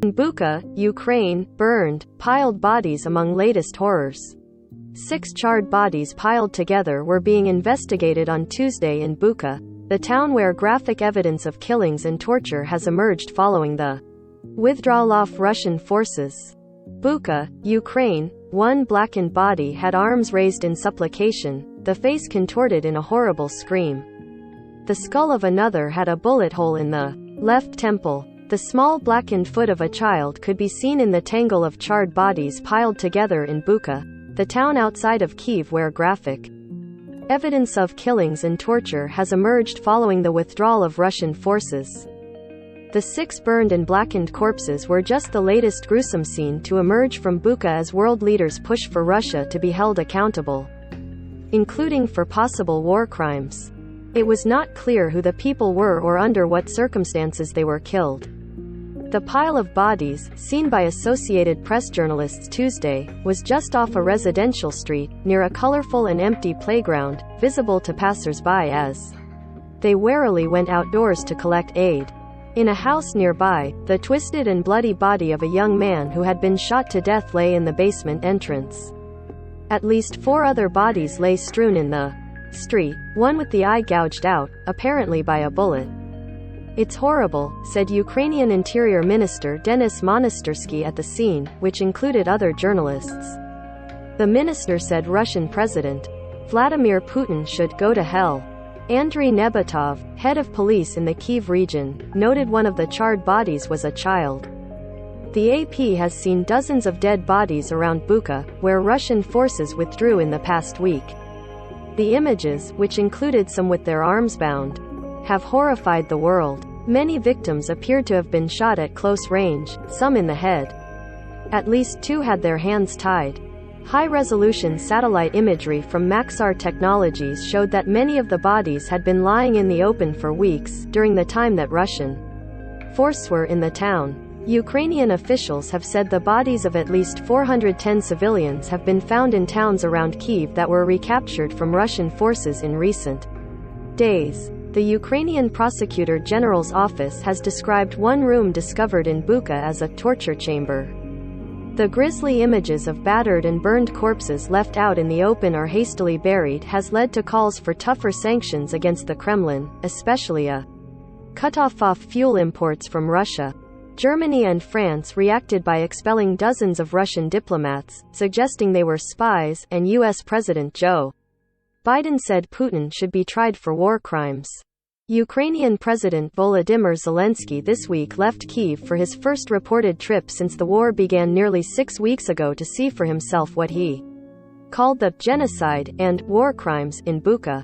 In Bucha, Ukraine, burned, piled bodies among latest horrors. 6 charred bodies piled together were being investigated on Tuesday in Bucha, the town where graphic evidence of killings and torture has emerged following the withdrawal of Russian forces. Bucha, Ukraine, one blackened body had arms raised in supplication, the face contorted in a horrible scream. The skull of another had a bullet hole in the left temple. The small blackened foot of a child could be seen in the tangle of charred bodies piled together in Bucha, the town outside of Kyiv where graphic evidence of killings and torture has emerged following the withdrawal of Russian forces. The 6 burned and blackened corpses were just the latest gruesome scene to emerge from Bucha as world leaders push for Russia to be held accountable, including for possible war crimes. It was not clear who the people were or under what circumstances they were killed. The pile of bodies, seen by Associated Press journalists Tuesday, was just off a residential street, near a colorful and empty playground, visible to passers-by as they warily went outdoors to collect aid. In a house nearby, the twisted and bloody body of a young man who had been shot to death lay in the basement entrance. At least 4 other bodies lay strewn in the street, one with the eye gouged out, apparently by a bullet. "It's horrible," said Ukrainian Interior Minister Denis Monastyrsky at the scene, which included other journalists. The minister said Russian President Vladimir Putin should go to hell. Andriy Nebatov, head of police in the Kyiv region, noted one of the charred bodies was a child. The AP has seen dozens of dead bodies around Bucha, where Russian forces withdrew in the past week. The images, which included some with their arms bound, have horrified the world. Many victims appeared to have been shot at close range, some in the head. At least 2 had their hands tied. High-resolution satellite imagery from Maxar Technologies showed that many of the bodies had been lying in the open for weeks, during the time that Russian forces were in the town. Ukrainian officials have said the bodies of at least 410 civilians have been found in towns around Kyiv that were recaptured from Russian forces in recent days. The Ukrainian Prosecutor General's office has described one room discovered in Bucha as a torture chamber. The grisly images of battered and burned corpses left out in the open or hastily buried has led to calls for tougher sanctions against the Kremlin, especially a cutoff of fuel imports from Russia. Germany and France reacted by expelling dozens of Russian diplomats, suggesting they were spies, and U.S. President Joe Biden said Putin should be tried for war crimes. Ukrainian President Volodymyr Zelensky this week left Kyiv for his first reported trip since the war began nearly 6 weeks ago to see for himself what he called the genocide and war crimes in Bucha.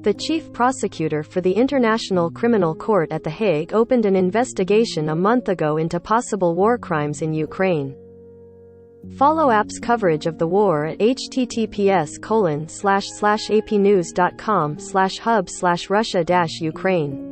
The chief prosecutor for the International Criminal Court at The Hague opened an investigation a month ago into possible war crimes in Ukraine. Follow AP's coverage of the war at https://apnews.com/hub/Russia-Ukraine.